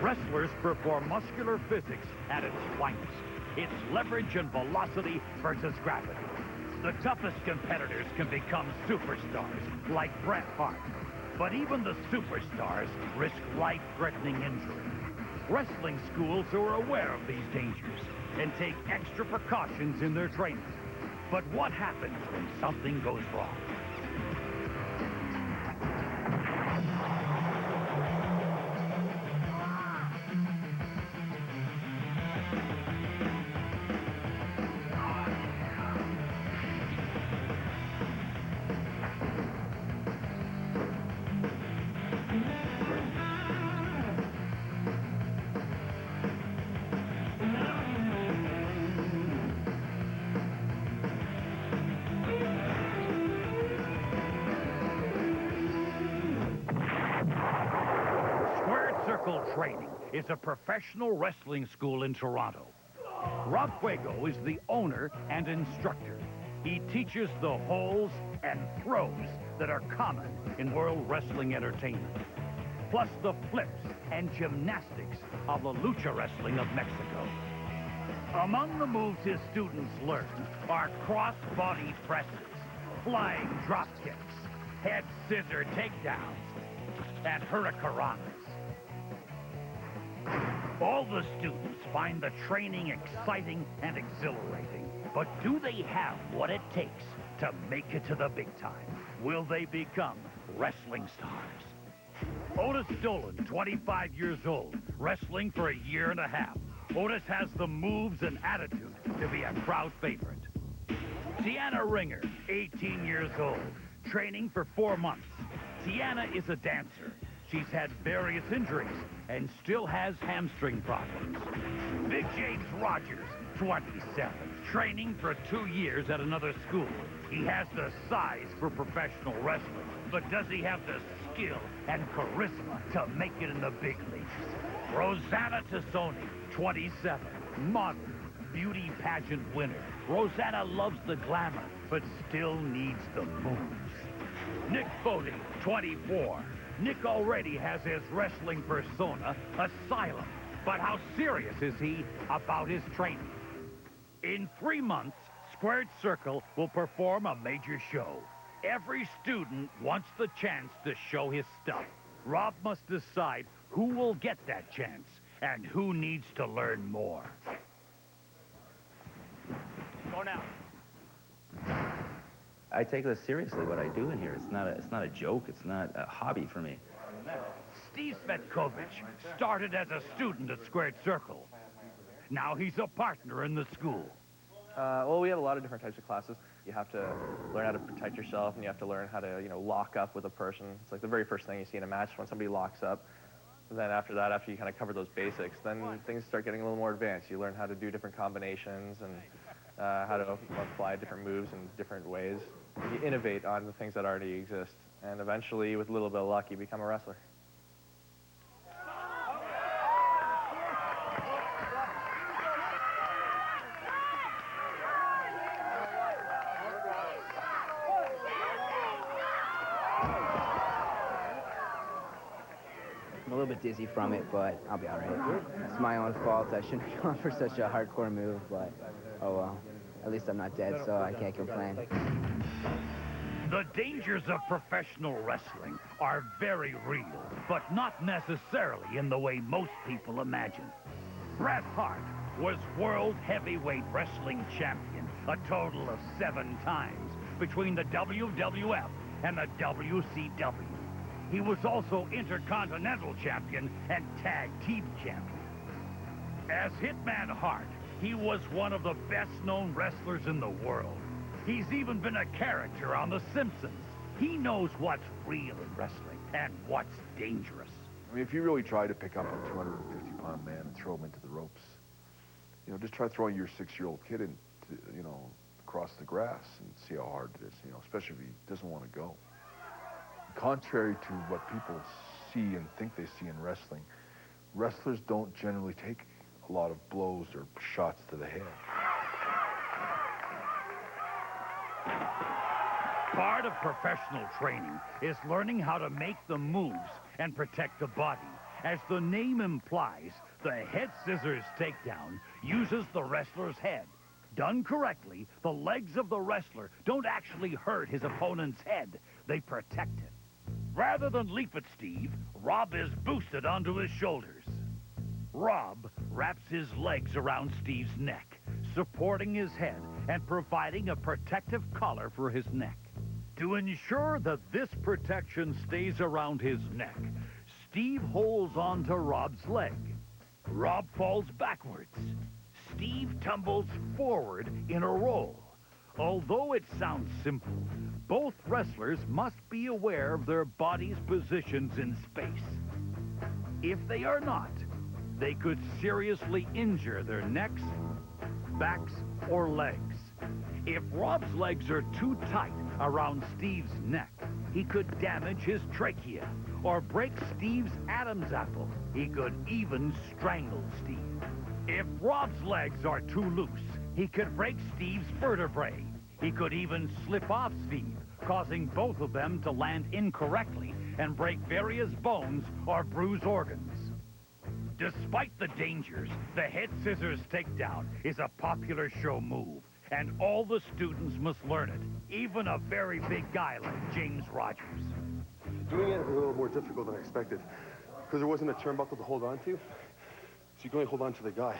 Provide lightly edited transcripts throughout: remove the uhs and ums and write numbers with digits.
Wrestlers perform muscular physics at its finest. It's leverage and velocity versus gravity. The toughest competitors can become superstars, like Bret Hart. But even the superstars risk life-threatening injury. Wrestling schools are aware of these dangers and take extra precautions in their training. But what happens when something goes wrong? Circle Training is a professional wrestling school in Toronto. Rob Fuego is the owner and instructor. He teaches the holds and throws that are common in world wrestling entertainment, plus the flips and gymnastics of the lucha wrestling of Mexico. Among the moves his students learn are cross-body presses, flying drop kicks, head scissor takedowns, and hurricanranas. All the students find the training exciting and exhilarating. But do they have what it takes to make it to the big time? Will they become wrestling stars? Otis Dolan, 25 years old, wrestling for a year and a half. Otis has the moves and attitude to be a crowd favorite. Tiana Ringer, 18 years old, training for 4 months. Tiana is a dancer. She's had various injuries and still has hamstring problems. Big James Rogers, 27, training for 2 years at another school. He has the size for professional wrestling, but does he have the skill and charisma to make it in the big leagues? Rosanna Tassoni, 27, model, beauty pageant winner. Rosanna loves the glamour, but still needs the moves. Nick Bodie, 24. Nick already has his wrestling persona, Asylum. But how serious is he about his training? In 3 months, Squared Circle will perform a major show. Every student wants the chance to show his stuff. Rob must decide who will get that chance and who needs to learn more. Go now. I take this seriously, what I do in here. It's not a joke. It's not a hobby for me. Steve Svetkovich started as a student at Squared Circle. Now he's a partner in the school. Well, we have a lot of different types of classes. You have to learn how to protect yourself, and you have to learn how to, lock up with a person. It's like the very first thing you see in a match when somebody locks up. And then after that, after you kind of cover those basics, then things start getting a little more advanced. You learn how to do different combinations and how to apply different moves in different ways. You innovate on the things that already exist. And eventually, with a little bit of luck, you become a wrestler. I'm a little bit dizzy from it, but I'll be all right. It's my own fault. I shouldn't be going for such a hardcore move, but oh well. At least I'm not dead, so I can't complain. The dangers of professional wrestling are very real, but not necessarily in the way most people imagine. Bret Hart was World Heavyweight Wrestling Champion a total of 7 times between the WWF and the WCW. He was also Intercontinental Champion and Tag Team Champion. As Hitman Hart, he was one of the best-known wrestlers in the world. He's even been a character on The Simpsons. He knows what's real in wrestling and what's dangerous. I mean, if you really try to pick up a 250-pound man and throw him into the ropes, just try throwing your 6-year-old kid into, across the grass and see how hard it is, especially if he doesn't want to go. Contrary to what people see and think they see in wrestling, wrestlers don't generally take a lot of blows or shots to the head. Part of professional training is learning how to make the moves and protect the body As the name implies, the head scissors takedown uses the wrestler's head. Done correctly, the legs of the wrestler don't actually hurt his opponent's head. They protect it. Rather than leap at Steve, Rob is boosted onto his shoulders. Rob wraps his legs around Steve's neck, supporting his head and providing a protective collar for his neck. To ensure that this protection stays around his neck, Steve holds on to Rob's leg. Rob falls backwards. Steve tumbles forward in a roll. Although it sounds simple, both wrestlers must be aware of their body's positions in space. If they are not, they could seriously injure their necks, backs, or legs. If Rob's legs are too tight around Steve's neck, he could damage his trachea or break Steve's Adam's apple. He could even strangle Steve. If Rob's legs are too loose, he could break Steve's vertebrae. He could even slip off Steve, causing both of them to land incorrectly and break various bones or bruise organs. Despite the dangers, the head scissors takedown is a popular show move, and all the students must learn it, even a very big guy like James Rogers. Doing it was a little more difficult than I expected, because there wasn't a turnbuckle to hold on to. So you can only hold on to the guy.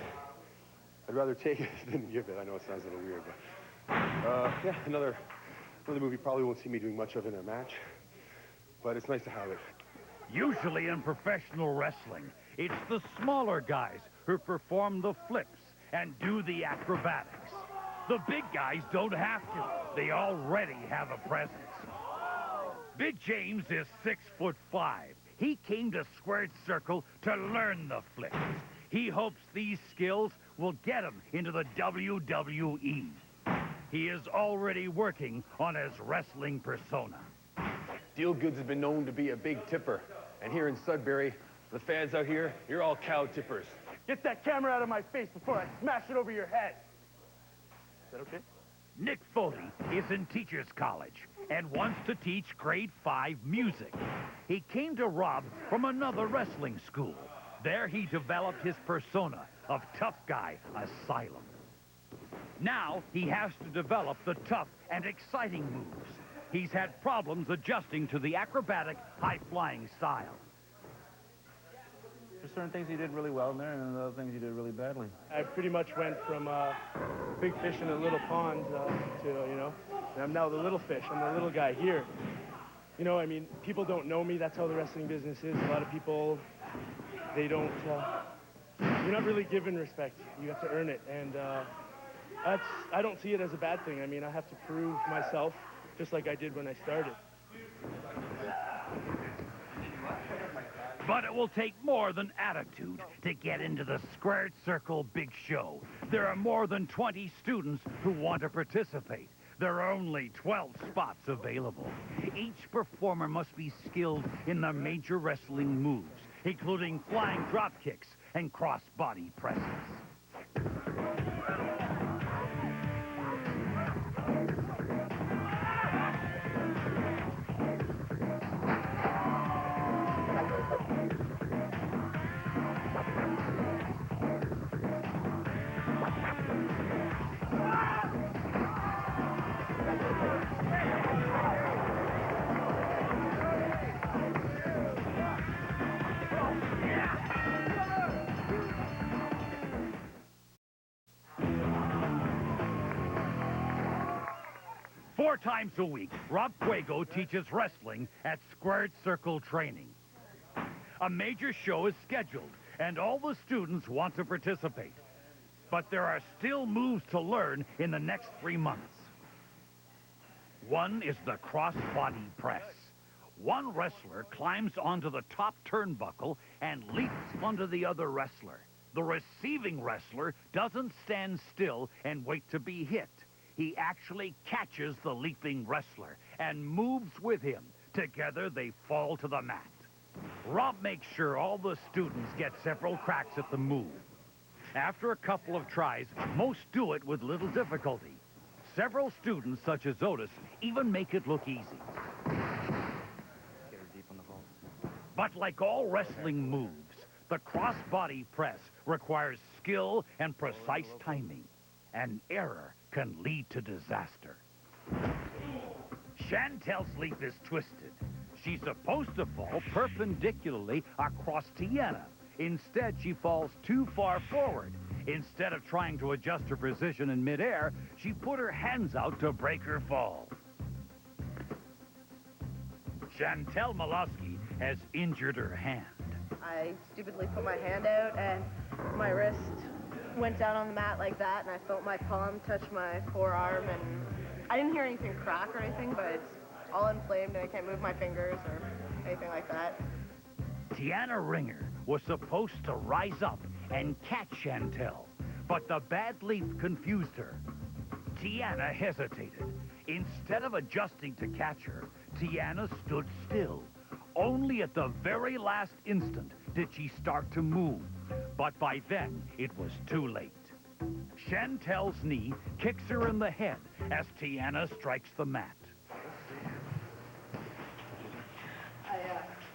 I'd rather take it than give it. I know it sounds a little weird, but yeah, another movie probably won't see me doing much of in a match, but it's nice to have it. Usually in professional wrestling, it's the smaller guys who perform the flips and do the acrobatics. The big guys don't have to. They already have a presence. Big James is 6'5". He came to Squared Circle to learn the flips. He hopes these skills will get him into the WWE. He is already working on his wrestling persona. Deal Goods has been known to be a big tipper, and here in Sudbury, the fans out here, you're all cow tippers. Get that camera out of my face before I smash it over your head. Is that okay? Nick Foley is in Teachers College and wants to teach grade 5 music. He came to Rob from another wrestling school. There he developed his persona of tough guy Asylum. Now he has to develop the tough and exciting moves. He's had problems adjusting to the acrobatic, high-flying style. There's certain things you did really well in there, and other things you did really badly. I pretty much went from big fish in a little pond to, you know, and I'm now the little fish. I'm the little guy here. You know, I mean, people don't know me. That's how the wrestling business is. A lot of people, they don't, you're not really given respect. You have to earn it. And I don't see it as a bad thing. I mean, I have to prove myself just like I did when I started. But it will take more than attitude to get into the Squared Circle Big Show. There are more than 20 students who want to participate. There are only 12 spots available. Each performer must be skilled in the major wrestling moves, including flying drop kicks and cross-body presses. Four times a week, Rob Cuego teaches wrestling at Squared Circle Training. A major show is scheduled, and all the students want to participate. But there are still moves to learn in the next 3 months. One is the cross-body press. One wrestler climbs onto the top turnbuckle and leaps onto the other wrestler. The receiving wrestler doesn't stand still and wait to be hit. He actually catches the leaping wrestler and moves with him. Together, they fall to the mat. Rob makes sure all the students get several cracks at the move. After a couple of tries, most do it with little difficulty. Several students, such as Otis, even make it look easy. Get her deep on the vault. But like all wrestling moves, The crossbody press requires skill and precise timing. An error can lead to disaster. Chantel's leap is twisted. She's supposed to fall perpendicularly across Tiana. Instead, she falls too far forward. Instead of trying to adjust her position in midair, she put her hands out to break her fall. Chantel Malowski has injured her hand. I stupidly put my hand out and my wrist went down on the mat like that, and I felt my palm touch my forearm, and I didn't hear anything crack or anything, but it's all inflamed and I can't move my fingers or anything like that. Tiana Ringer was supposed to rise up and catch Chantel, but the bad leap confused her. Tiana hesitated. Instead of adjusting to catch her, Tiana stood still. Only at the very last instant did she start to move, but by then it was too late. Chantel's knee kicks her in the head as Tiana strikes the mat.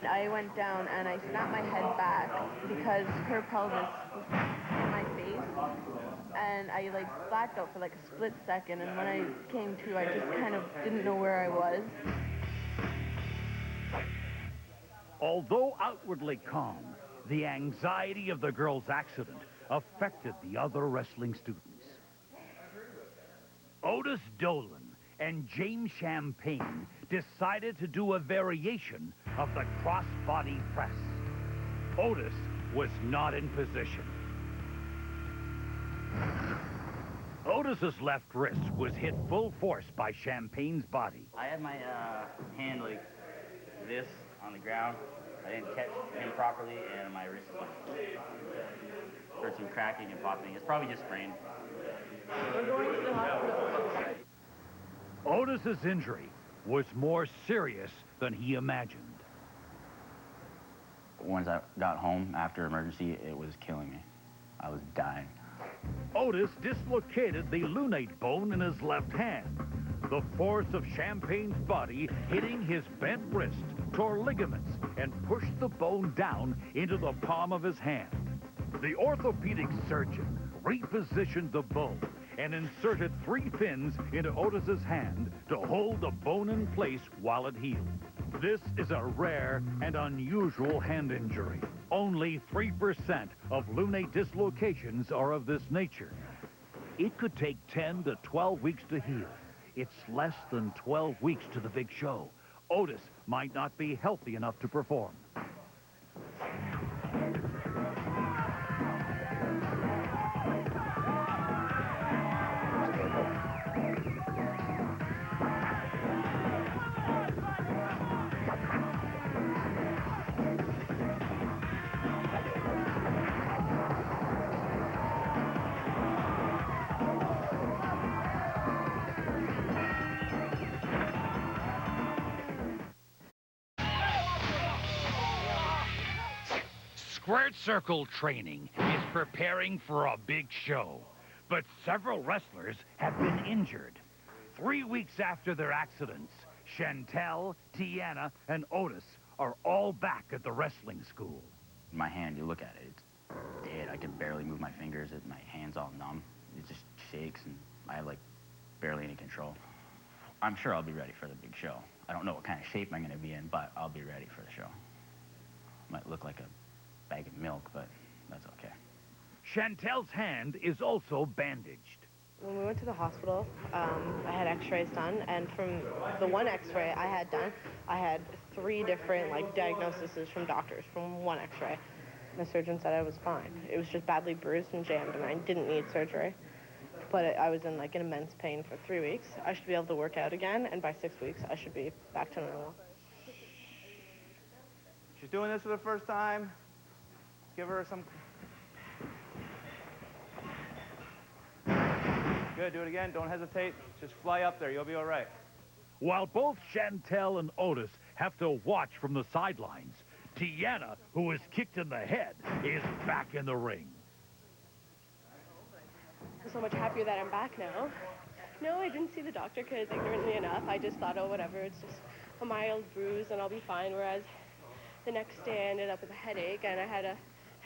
I went down and I snapped my head back because her pelvis was in my face, and I blacked out for a split second, and when I came to, I just kind of didn't know where I was. Although outwardly calm, the anxiety of the girl's accident affected the other wrestling students. Otis Dolan and James Champagne decided to do a variation of the crossbody press. Otis was not in position. Otis's left wrist was hit full force by Champagne's body. I had my hand like this on the ground. I didn't catch him properly, and my wrist heard some cracking and popping. It's probably just sprained. We're going to the hospital. Otis's injury was more serious than he imagined. Once I got home after emergency, it was killing me. I was dying. Otis dislocated the lunate bone in his left hand. The force of Champagne's body hitting his bent wrist tore ligaments and pushed the bone down into the palm of his hand. The orthopedic surgeon repositioned the bone and inserted 3 pins into Otis's hand to hold the bone in place while it healed. This is a rare and unusual hand injury. Only 3% of lunate dislocations are of this nature. It could take 10 to 12 weeks to heal. It's less than 12 weeks to the big show. Otis might not be healthy enough to perform. Squared circle training is preparing for a big show, but several wrestlers have been injured. 3 weeks after their accidents, Chantel, Tiana, and Otis are all back at the wrestling school. My hand, you look at it, it's dead. I can barely move my fingers. My hand's all numb. It just shakes, and I have barely any control. I'm sure I'll be ready for the big show. I don't know what kind of shape I'm going to be in, but I'll be ready for the show. Might look like a bag of milk, but that's okay. Chantel's hand is also bandaged. When we went to the hospital, I had x-rays done, and from the one x-ray I had done, I had 3 different diagnoses from doctors from one x-ray. The surgeon said I was fine. It was just badly bruised and jammed, and I didn't need surgery. But I was in an immense pain for 3 weeks. I should be able to work out again, and by 6 weeks I should be back to normal. She's doing this for the first time. Give her some... Good, do it again. Don't hesitate. Just fly up there. You'll be all right. While both Chantel and Otis have to watch from the sidelines, Tiana, who was kicked in the head, is back in the ring. I'm so much happier that I'm back now. No, I didn't see the doctor because, ignorantly enough, I just thought, oh, whatever, it's just a mild bruise and I'll be fine, whereas the next day I ended up with a headache, and I had a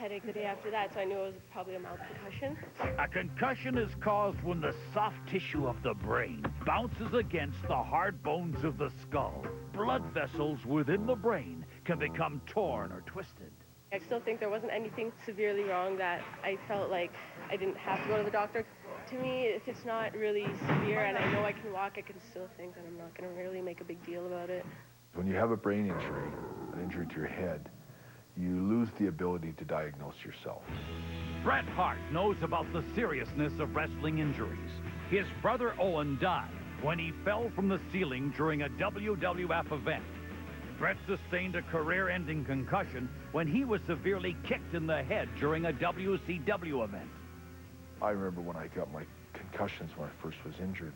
headache the day after that, so I knew it was probably a mild concussion. A concussion is caused when the soft tissue of the brain bounces against the hard bones of the skull. Blood vessels within the brain can become torn or twisted. I still think there wasn't anything severely wrong that I felt like I didn't have to go to the doctor. To me, if it's not really severe and I know I can walk, I can still think that I'm not going to really make a big deal about it. When you have a brain injury, an injury to your head, you lose the ability to diagnose yourself. Bret Hart knows about the seriousness of wrestling injuries. His brother Owen died when he fell from the ceiling during a WWF event. Bret sustained a career-ending concussion when he was severely kicked in the head during a WCW event. I remember when I got my concussions when I first was injured,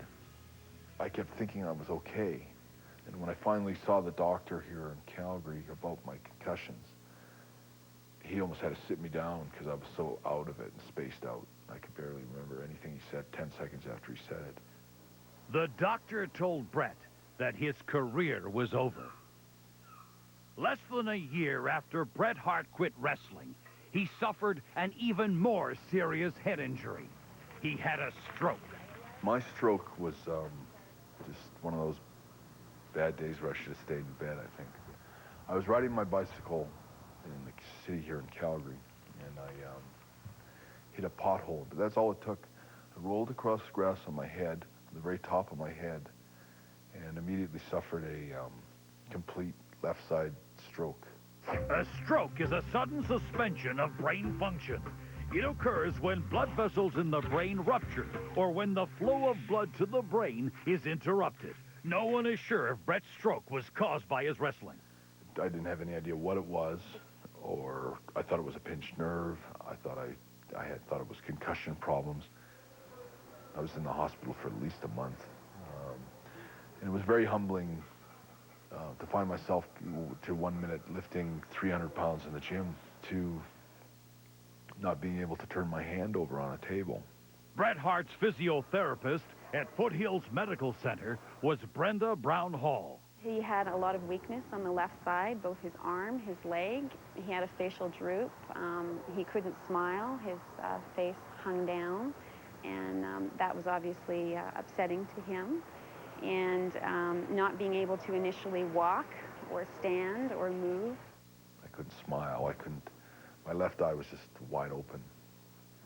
I kept thinking I was okay. And when I finally saw the doctor here in Calgary about my concussions, he almost had to sit me down because I was so out of it and spaced out. I could barely remember anything he said 10 seconds after he said it. The doctor told Bret that his career was over. Less than a year after Bret Hart quit wrestling, he suffered an even more serious head injury. He had a stroke. My stroke was just one of those bad days where I should have stayed in bed, I think. I was riding my bicycle in the city here in Calgary, and I hit a pothole, but that's all it took. I rolled across the grass on my head, the very top of my head, and immediately suffered a complete left side stroke. A stroke is a sudden suspension of brain function. It occurs when blood vessels in the brain rupture or when the flow of blood to the brain is interrupted. No one is sure if Bret's stroke was caused by his wrestling. I didn't have any idea what it was, or I thought it was a pinched nerve. I thought it was concussion problems. I was in the hospital for at least a month. And it was very humbling to find myself to 1 minute lifting 300 pounds in the gym to not being able to turn my hand over on a table. Bret Hart's physiotherapist at Foothills Medical Center was Brenda Brown Hall. He had a lot of weakness on the left side, both his arm, his leg. He had a facial droop. He couldn't smile. His face hung down, and that was obviously upsetting to him. And not being able to initially walk or stand or move. I couldn't smile. My left eye was just wide open.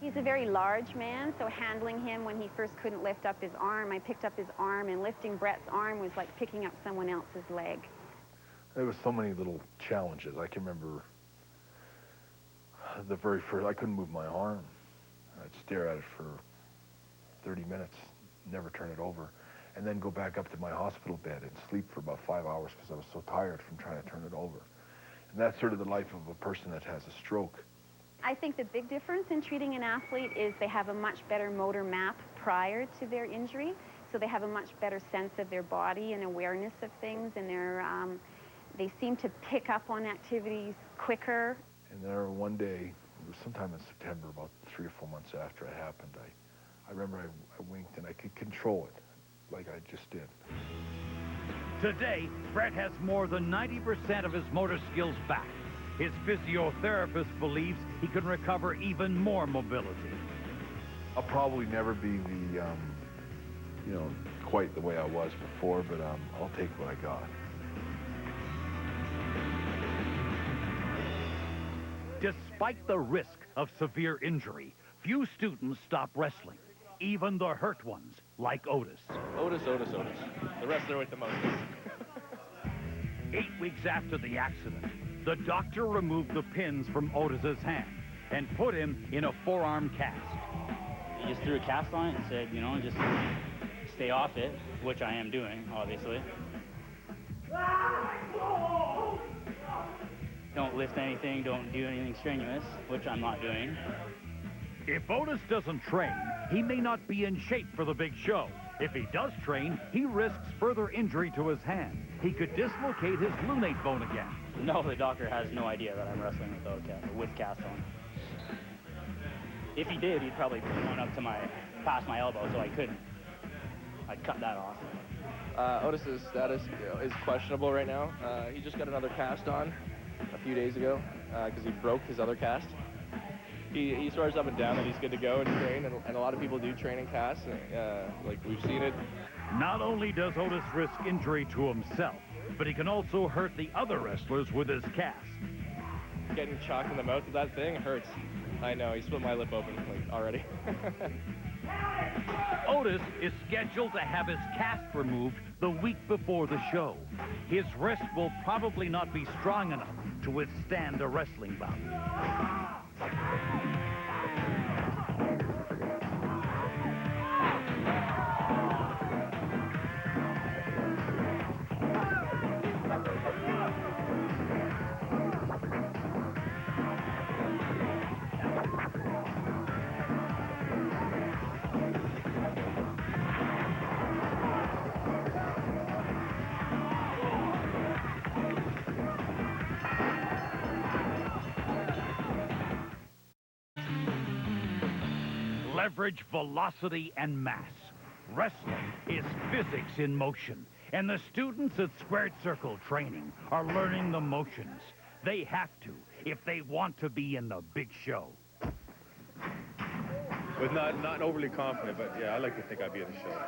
He's a very large man, so handling him when he first couldn't lift up his arm, I picked up his arm, and lifting Bret's arm was like picking up someone else's leg. There was so many little challenges. I can remember the very first, I couldn't move my arm. I'd stare at it for 30 minutes, never turn it over, and then go back up to my hospital bed and sleep for about 5 hours because I was so tired from trying to turn it over. And that's sort of the life of a person that has a stroke. I think the big difference in treating an athlete is they have a much better motor map prior to their injury, so they have a much better sense of their body and awareness of things, and they seem to pick up on activities quicker. And there one day, it was sometime in September, about 3 or 4 months after it happened, I remember I winked and I could control it, like I just did. Today, Bret has more than 90% of his motor skills back. His physiotherapist believes he can recover even more mobility. I'll probably never be the, quite the way I was before, but I'll take what I got. Despite the risk of severe injury, few students stop wrestling, even the hurt ones, like Otis. Otis. The wrestler with the most. 8 weeks after the accident, the doctor removed the pins from Otis's hand and put him in a forearm cast. He just threw a cast on it and said, just stay off it, which I am doing, obviously. Don't lift anything, don't do anything strenuous, which I'm not doing. If Otis doesn't train, he may not be in shape for the big show. If he does train, he risks further injury to his hand. He could dislocate his lunate bone again. No, the doctor has no idea that I'm wrestling without a cast, or with cast on. If he did, he'd probably put one up to past my elbow, so I couldn't. I'd cut that off. Otis's status is questionable right now. He just got another cast on a few days ago because he broke his other cast. he swears up and down that he's good to go and train, and a lot of people do train in casts. Like we've seen it. Not only does Otis risk injury to himself, but he can also hurt the other wrestlers with his cast. Getting chalked in the mouth with that thing hurts. I know, he split my lip open like already. Otis is scheduled to have his cast removed the week before the show. His wrist will probably not be strong enough to withstand a wrestling bout. Leverage, velocity, and mass. Wrestling is physics in motion, and the students at Squared Circle Training are learning the motions. They have to if they want to be in the big show. But not overly confident, but yeah, I like to think I'd be in the show.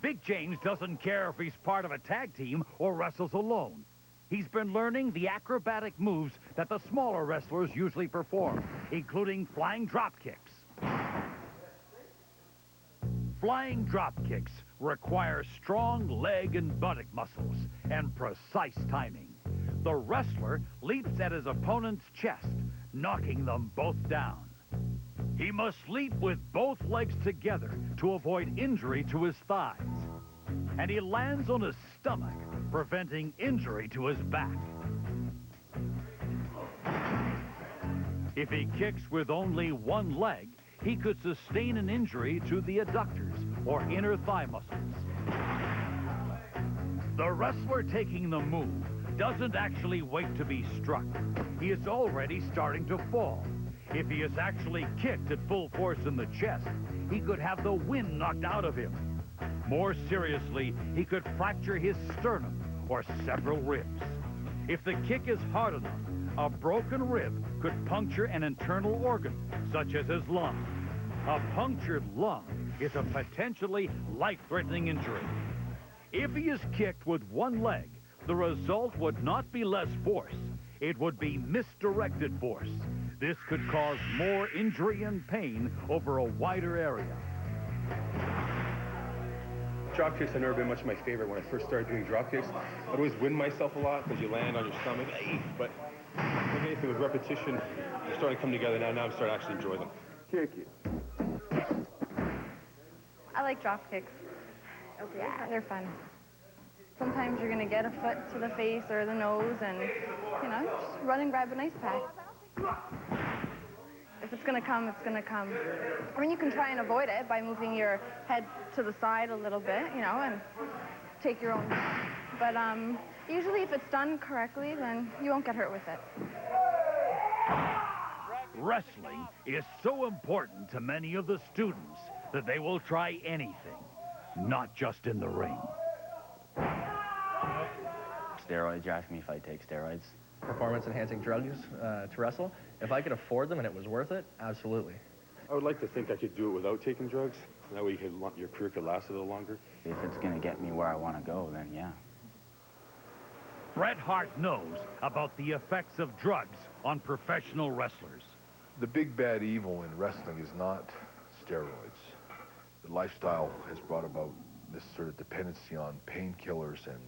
Big James doesn't care if he's part of a tag team or wrestles alone. He's been learning the acrobatic moves that the smaller wrestlers usually perform, including flying drop kicks. Flying drop kicks require strong leg and buttock muscles and precise timing. The wrestler leaps at his opponent's chest, knocking them both down. He must leap with both legs together to avoid injury to his thighs. And he lands on his stomach, preventing injury to his back. If he kicks with only one leg, he could sustain an injury to the adductors or inner thigh muscles. The wrestler taking the move doesn't actually wait to be struck. He is already starting to fall. If he is actually kicked at full force in the chest, he could have the wind knocked out of him. More seriously, he could fracture his sternum or several ribs. If the kick is hard enough, a broken rib could puncture an internal organ, such as his lung. A punctured lung is a potentially life-threatening injury. If he is kicked with one leg, the result would not be less force. It would be misdirected force. This could cause more injury and pain over a wider area. Drop kicks have never been much my favorite. When I first started doing drop kicks, I'd always wind myself a lot because you land on your stomach. But like anything with repetition, they're starting to come together now. Now I'm starting to actually enjoy them. Kick it. I like drop kicks. Okay. Yeah, they're fun. Sometimes you're going to get a foot to the face or the nose and, you know, just run and grab an ice pack. If it's going to come, it's going to come. I mean, you can try and avoid it by moving your head to the side a little bit, you know, and take your own time. But usually if it's done correctly, then you won't get hurt with it. Wrestling is so important to many of the students that they will try anything, not just in the ring. Steroids, you ask me if I take steroids. Performance-enhancing drugs to wrestle. If I could afford them and it was worth it, absolutely. I would like to think I could do it without taking drugs. That way your career could last a little longer. If it's going to get me where I want to go, then yeah. Bret Hart knows about the effects of drugs on professional wrestlers. The big bad evil in wrestling is not steroids. The lifestyle has brought about this sort of dependency on painkillers and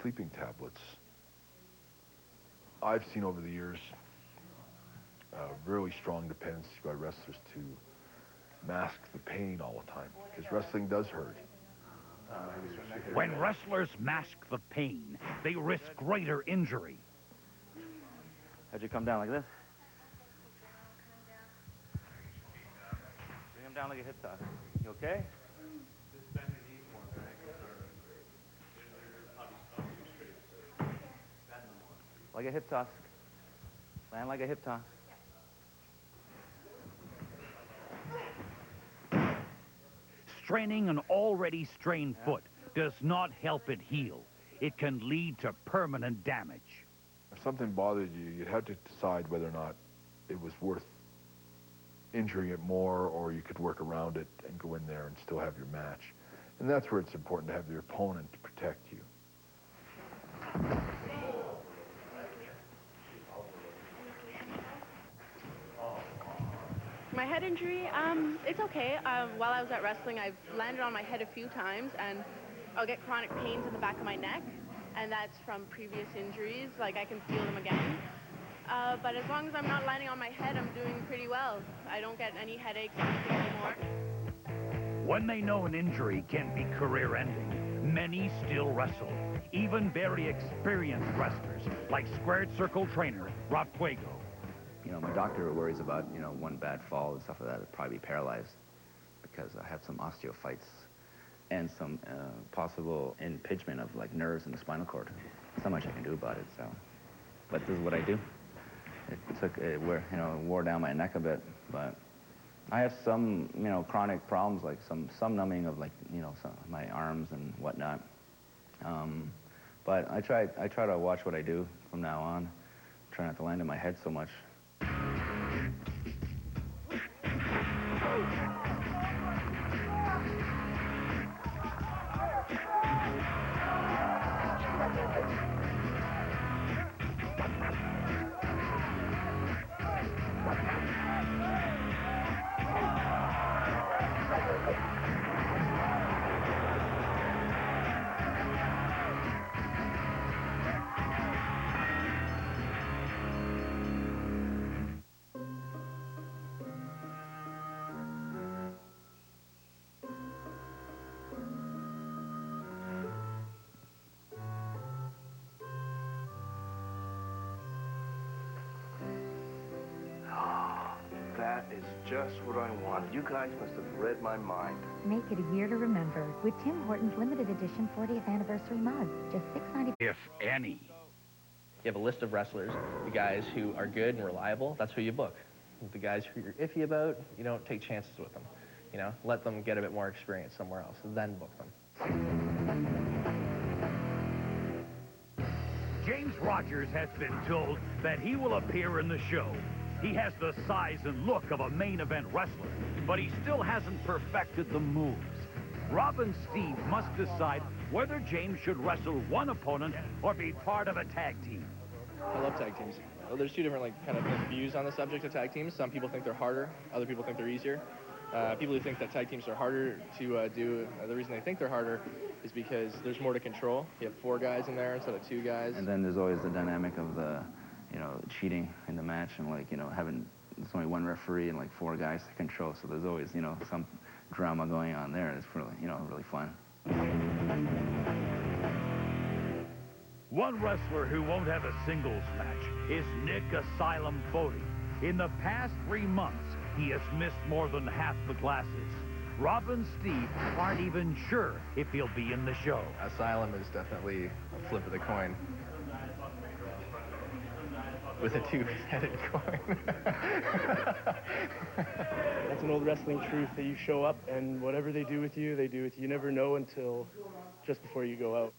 sleeping tablets. I've seen over the years a really strong dependency by wrestlers to mask the pain all the time, because wrestling does hurt. When wrestlers mask the pain, they risk greater injury. How'd you come down like this? Bring him down like a hip toss. You okay? Like a hip toss. Land like a hip toss. Straining an already strained foot does not help it heal. It can lead to permanent damage. If something bothered you, you'd have to decide whether or not it was worth injuring it more, or you could work around it and go in there and still have your match. And that's where it's important to have your opponent to protect you. My head injury, it's okay. While I was at wrestling, I've landed on my head a few times, and I'll get chronic pains in the back of my neck, and that's from previous injuries. Like, I can feel them again. But as long as I'm not landing on my head, I'm doing pretty well. I don't get any headaches or anything anymore. When they know an injury can be career-ending, many still wrestle. Even very experienced wrestlers, like Squared Circle trainer Rob Fuego. You know, my doctor worries about, you know, one bad fall and stuff like that, I'd probably be paralyzed because I have some osteophytes and some possible impingement of, like, nerves in the spinal cord. There's not much I can do about it, so. But this is what I do. It wore down my neck a bit, but I have some, you know, chronic problems, like some numbing of, like, you know, my arms and whatnot. But I try to watch what I do from now on. Try not to land on my head so much. That is just what I wanted. You guys must have read my mind. Make it a year to remember with Tim Hortons limited edition 40th anniversary mug. Just $6.90. If any. You have a list of wrestlers, the guys who are good and reliable, that's who you book. The guys who you're iffy about, you don't take chances with them. You know, let them get a bit more experience somewhere else, then book them. James Rogers has been told that he will appear in the show. He has the size and look of a main event wrestler, but he still hasn't perfected the moves. Rob and Steve must decide whether James should wrestle one opponent or be part of a tag team. I love tag teams. Well, there's two different, like, kind of views on the subject of tag teams. Some people think they're harder, other people think they're easier. People who think that tag teams are harder to do, the reason they think they're harder is because there's more to control. You have 4 guys in there instead of 2 guys. And then there's always the dynamic of the, you know, cheating in the match and, like, you know, there's only 1 referee and, like, 4 guys to control. So there's always, you know, some drama going on there. It's really, you know, really fun. One wrestler who won't have a singles match is Nick Asylum Bodie. In the past 3 months, he has missed more than half the classes. Rob and Steve aren't even sure if he'll be in the show. Asylum is definitely a flip of the coin. With a 2-headed coin. That's an old wrestling truth, that you show up and whatever they do with you, they do with you. You never know until just before you go out.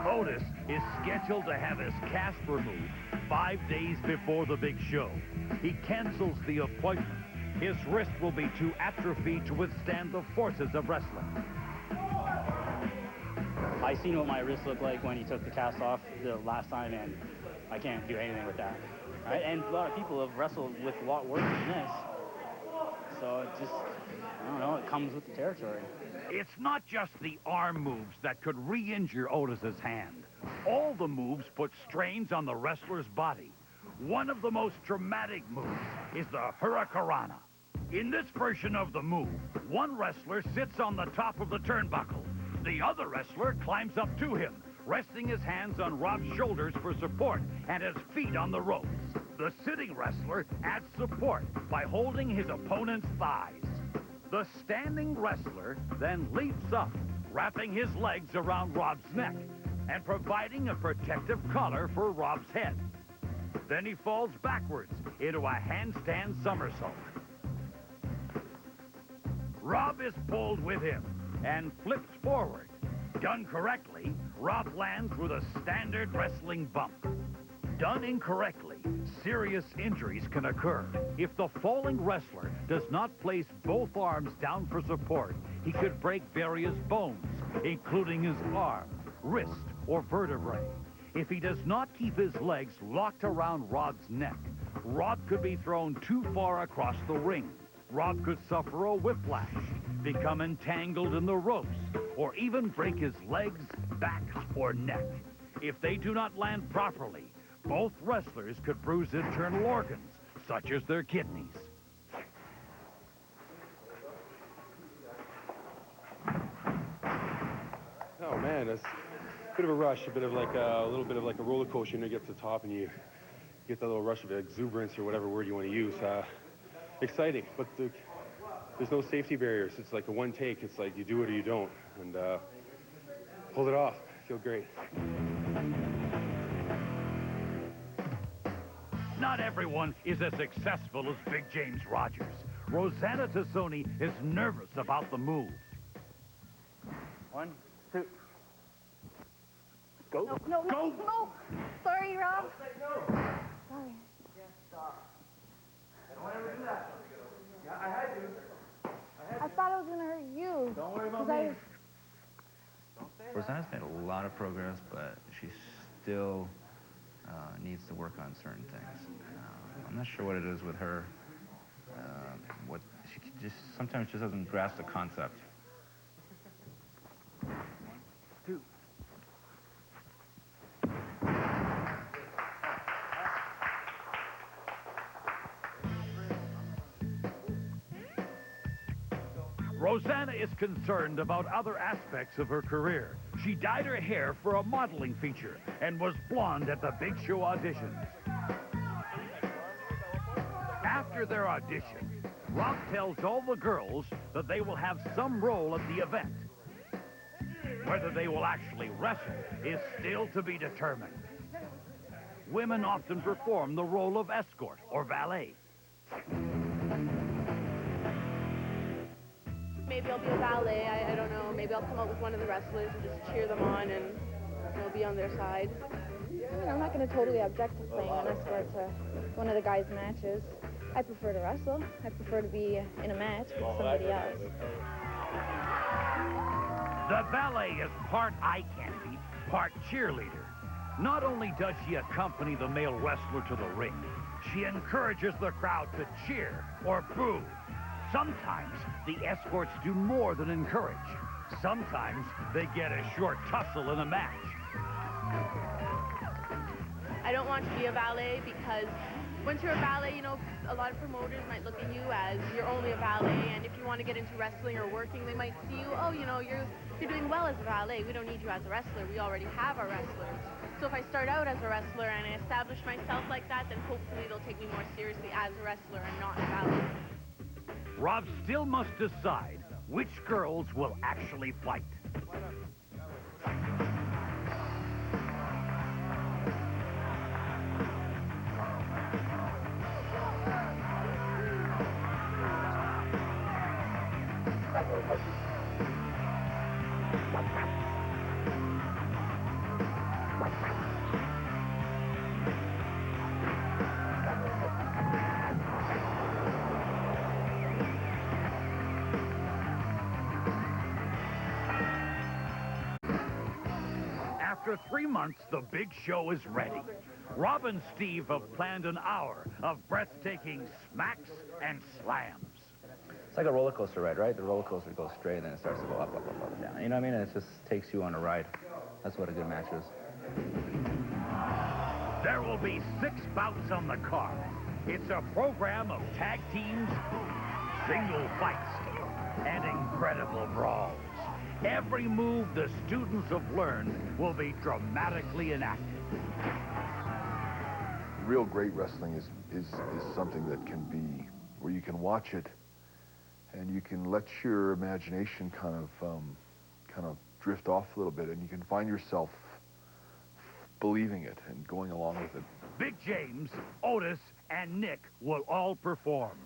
Otis is scheduled to have his cast removed 5 days before the big show. He cancels the appointment. His wrist will be too atrophied to withstand the forces of wrestling. I seen what my wrist looked like when he took the cast off the last time, and I can't do anything with that. Right? And a lot of people have wrestled with a lot worse than this. So it just, I don't know, it comes with the territory. It's not just the arm moves that could re-injure Otis's hand. All the moves put strains on the wrestler's body. One of the most dramatic moves is the Hurricanrana. In this version of the move, one wrestler sits on the top of the turnbuckle. The other wrestler climbs up to him, resting his hands on Rob's shoulders for support and his feet on the ropes. The sitting wrestler adds support by holding his opponent's thighs. The standing wrestler then leaps up, wrapping his legs around Rob's neck and providing a protective collar for Rob's head. Then he falls backwards into a handstand somersault. Rob is pulled with him and flips forward. Done correctly, Rob lands with a standard wrestling bump. Done incorrectly, serious injuries can occur. If the falling wrestler does not place both arms down for support, he could break various bones, including his arm, wrist, or vertebrae. If he does not keep his legs locked around Rob's neck, Rob could be thrown too far across the ring. Rob could suffer a whiplash, become entangled in the ropes, or even break his legs, back, or neck. If they do not land properly, both wrestlers could bruise internal organs, such as their kidneys. Oh man, that's a bit of a rush, a little bit of like a roller coaster when you get to the top and you get that little rush of exuberance or whatever word you want to use. Exciting, but there's no safety barriers. It's like a one take. It's like you do it or you don't, and pull it off. Feel great. Not everyone is as successful as Big James Rogers. Rosanna Tassoni is nervous about the move. 1, 2. Go. No. Sorry, Rob. Sorry. Don't ever do that. Yeah, I had to. I thought it was going to hurt you. Don't worry about me. Rosanna's made a lot of progress, but she still needs to work on certain things. I'm not sure what it is with her. What she just sometimes just doesn't grasp the concept. 1, 2. Rosanna is concerned about other aspects of her career. She dyed her hair for a modeling feature and was blonde at the Big Show auditions. After their audition, Rob tells all the girls that they will have some role at the event. Whether they will actually wrestle is still to be determined. Women often perform the role of escort or valet. Maybe I'll be a valet, I don't know. Maybe I'll come out with one of the wrestlers and just cheer them on and, be on their side. I'm not going to totally object to playing an escort to one of the guys' matches. I prefer to wrestle. I prefer to be in a match with somebody else. The valet is part eye candy, part cheerleader. Not only does she accompany the male wrestler to the ring, she encourages the crowd to cheer or boo. Sometimes the escorts do more than encourage. Sometimes they get a short tussle in a match. I don't want to be a valet because once you're a valet, a lot of promoters might look at you as you're only a valet, and if you want to get into wrestling or working, they might see you, you're doing well as a valet. We don't need you as a wrestler. We already have our wrestlers. So if I start out as a wrestler and I establish myself like that, then hopefully they'll take me more seriously as a wrestler and not a valet. Rob still must decide which girls will actually fight. After 3 months, the big show is ready. Rob and Steve have planned an hour of breathtaking smacks and slams. It's like a roller coaster ride, right? The roller coaster goes straight and then it starts to go up, up, up, up, down. You know what I mean? And it just takes you on a ride. That's what a good match is. There will be 6 bouts on the card. It's a program of tag teams, single fights, and incredible brawls. Every move the students have learned will be dramatically enacted. Real great wrestling is something that can be, where you can watch it and you can let your imagination kind of drift off a little bit, and you can find yourself believing it and going along with it. Big James, Otis, and Nick will all perform.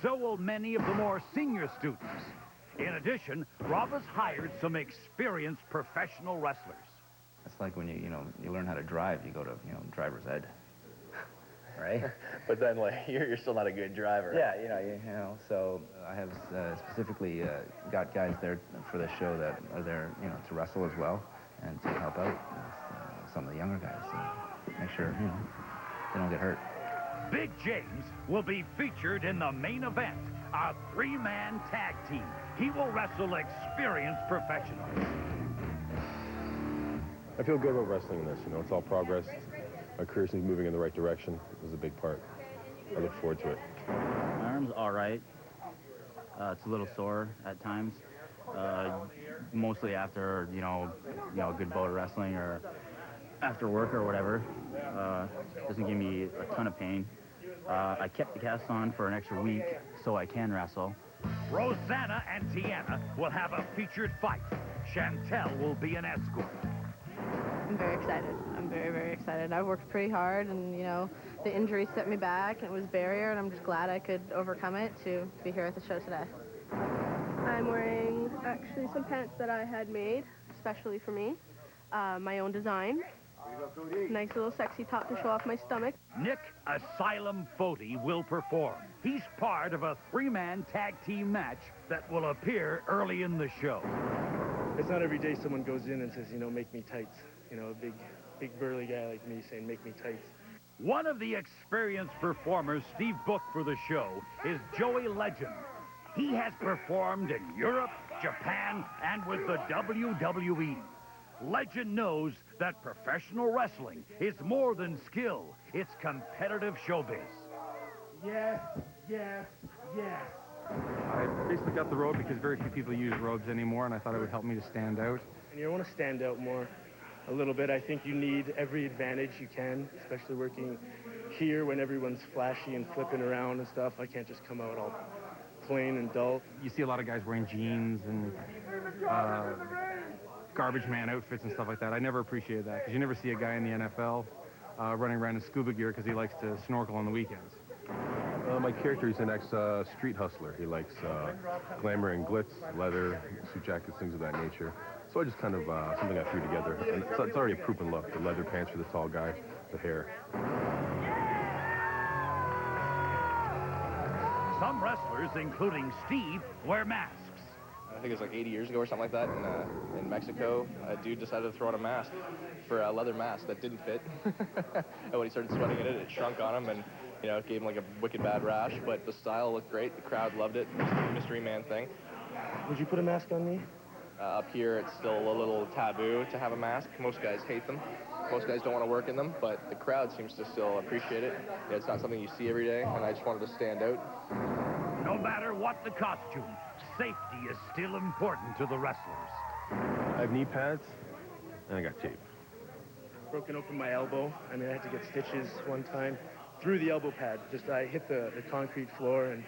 So will many of the more senior students. In addition, Rob has hired some experienced professional wrestlers. It's like when you learn how to drive, you go to, driver's ed. right? But then, like, you're still not a good driver. Yeah, so I have specifically got guys there for the show that are there, to wrestle as well and to help out with, some of the younger guys and make sure, they don't get hurt. Big James will be featured in the main event, a 3-man tag team. He will wrestle experienced professionals. I feel good about wrestling in this. It's all progress. My career seems moving in the right direction. This is a big part. I look forward to it. My arm's all right. It's a little sore at times. Mostly after, a good bout of wrestling or after work or whatever. Doesn't give me a ton of pain. I kept the cast on for an extra week so I can wrestle. Rosanna and Tiana will have a featured fight. Chantel will be an escort. I'm very excited. I'm very, very excited. I've worked pretty hard, and, the injury set me back, and it was a barrier, and I'm just glad I could overcome it to be here at the show today. I'm wearing actually some pants that I had made, especially for me. My own design. Nice little sexy top to show off my stomach. Nick Asylum Foti will perform. He's part of a 3-man tag team match that will appear early in the show. It's not every day someone goes in and says, make me tights. A big burly guy like me saying, make me tights. One of the experienced performers Steve booked for the show is Joey Legend. He has performed in Europe, Japan, and with the WWE. Legend knows that professional wrestling is more than skill. It's competitive showbiz. Yes, yes, yes. I basically got the robe because very few people use robes anymore, and I thought it would help me to stand out. And you want to stand out more a little bit. I think you need every advantage you can, especially working here when everyone's flashy and flipping around and stuff. I can't just come out all plain and dull. You see a lot of guys wearing jeans and garbage man outfits and stuff like that. I never appreciated that because you never see a guy in the NFL running around in scuba gear because he likes to snorkel on the weekends. My character is an ex-street hustler. He likes glamour and glitz, leather, suit jackets, things of that nature. So I just kind of, something I threw together. And it's already a proven look. The leather pants for the tall guy, the hair. Some wrestlers, including Steve, wear masks. I think it was like 80 years ago or something like that in Mexico. A dude decided to throw on a mask for a leather mask that didn't fit. And when he started sweating in it, it shrunk on him and, it gave him like a wicked bad rash. But the style looked great. The crowd loved it. It was a mystery man thing. Would you put a mask on me? Up here, it's still a little taboo to have a mask. Most guys hate them. Most guys don't want to work in them, but the crowd seems to still appreciate it. It's not something you see every day, and I just wanted to stand out. No matter what the costume, safety is still important to the wrestlers. I have knee pads, and I got tape. Broken open my elbow. I had to get stitches one time through the elbow pad. I hit the concrete floor and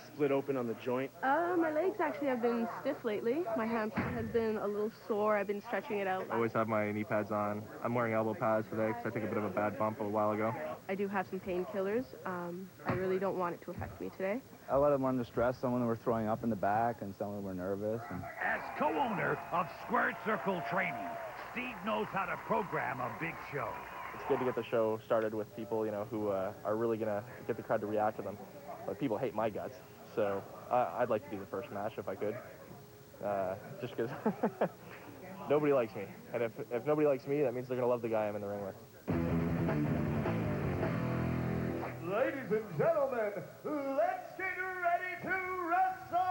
split open on the joint. My legs actually have been stiff lately. My hamstring has been a little sore. I've been stretching it out. I always have my knee pads on. I'm wearing elbow pads today because I took a bit of a bad bump a while ago. I do have some painkillers. I really don't want it to affect me today. A lot of them were under stress. Some of them were throwing up in the back, and some of them were nervous. As co-owner of Squared Circle Training, Steve knows how to program a big show. It's good to get the show started with people, who are really going to get the crowd to react to them. But people hate my guts, so I'd like to be the first match if I could. Just because nobody likes me. And if nobody likes me, that means they're going to love the guy I'm in the ring with. Ladies and gentlemen, let's get ready to wrestle!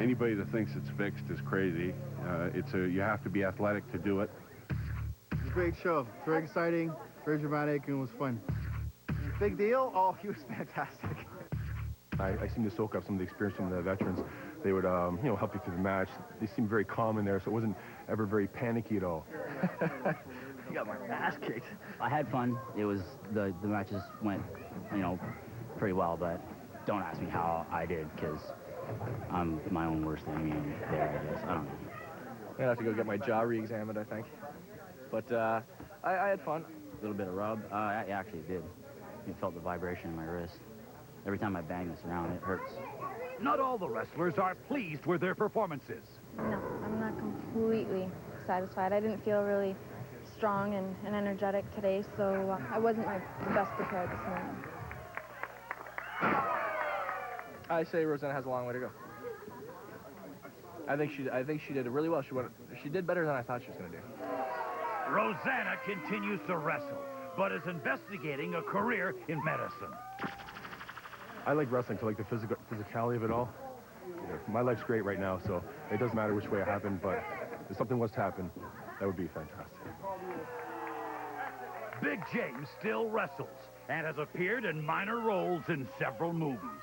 Anybody that thinks it's fixed is crazy. You have to be athletic to do it. It was a great show. Very exciting, very dramatic, and it was fun. Big deal? Oh, he was fantastic. I seem to soak up some of the experience from the veterans. They would, help you through the match. They seemed very calm in there, so it wasn't ever very panicky at all. I got my ass kicked. I had fun. It was, the matches went, pretty well, but don't ask me how I did, because I'm my own worst enemy there, I guess. I don't know. I'm gonna have to go get my jaw re-examined, I think. But I had fun. A little bit of rub. I actually did. You felt the vibration in my wrist. Every time I bang this around, it hurts. Not all the wrestlers are pleased with their performances. No, I'm not completely satisfied. I didn't feel really strong and energetic today, so I wasn't the best prepared this morning. I say Rosanna has a long way to go. I think she did really well. She did better than I thought she was going to do. Rosanna continues to wrestle, but is investigating a career in medicine. I like wrestling, so I like the physicality of it all. My life's great right now, so it doesn't matter which way it happened, but if something was to happen, that would be fantastic. Big James still wrestles and has appeared in minor roles in several movies.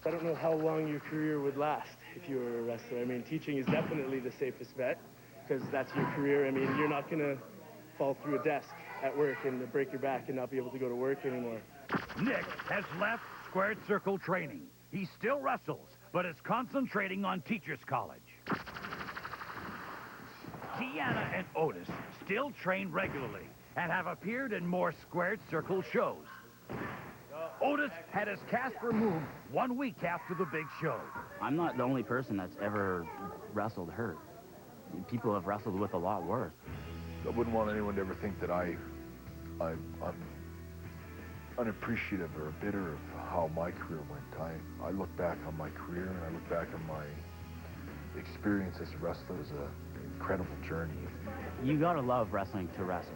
I don't know how long your career would last if you were a wrestler. I mean, teaching is definitely the safest bet, because that's your career. I mean, you're not going to fall through a desk at work and break your back and not be able to go to work anymore. Nick has left squared circle training. He still wrestles, but is concentrating on teacher's college. Tiana and Otis still train regularly and have appeared in more squared circle shows. Otis had his cast removed 1 week after the big show. I'm not the only person that's ever wrestled hurt. People have wrestled with a lot worse. I wouldn't want anyone to ever think that I'm unappreciative or bitter of how my career went. I look back on my career and I look back on my experience as a wrestler as an incredible journey. You gotta love wrestling to wrestle.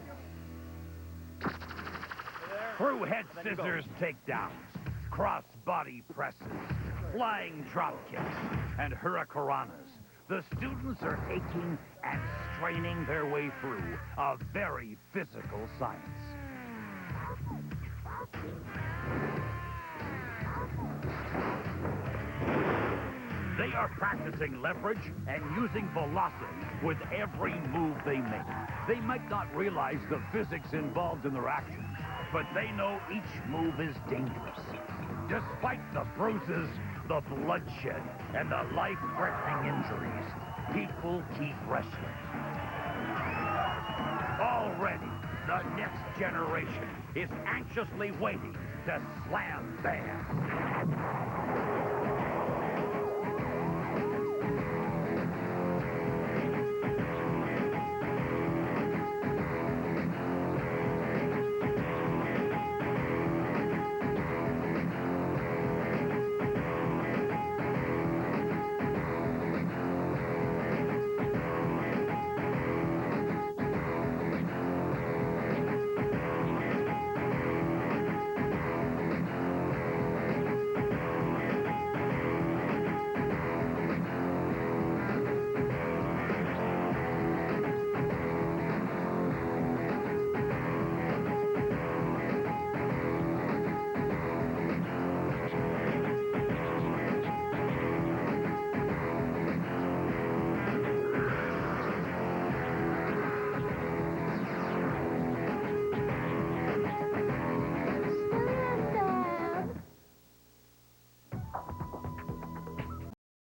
Through head scissors takedowns, cross-body presses, flying drop kicks, and hurricanranas, the students are aching and straining their way through a very physical science. They are practicing leverage and using velocity with every move they make. They might not realize the physics involved in their actions, but they know each move is dangerous. Despite the bruises, the bloodshed, and the life-threatening injuries, people keep wrestling. Already, the next generation is anxiously waiting to slam bam.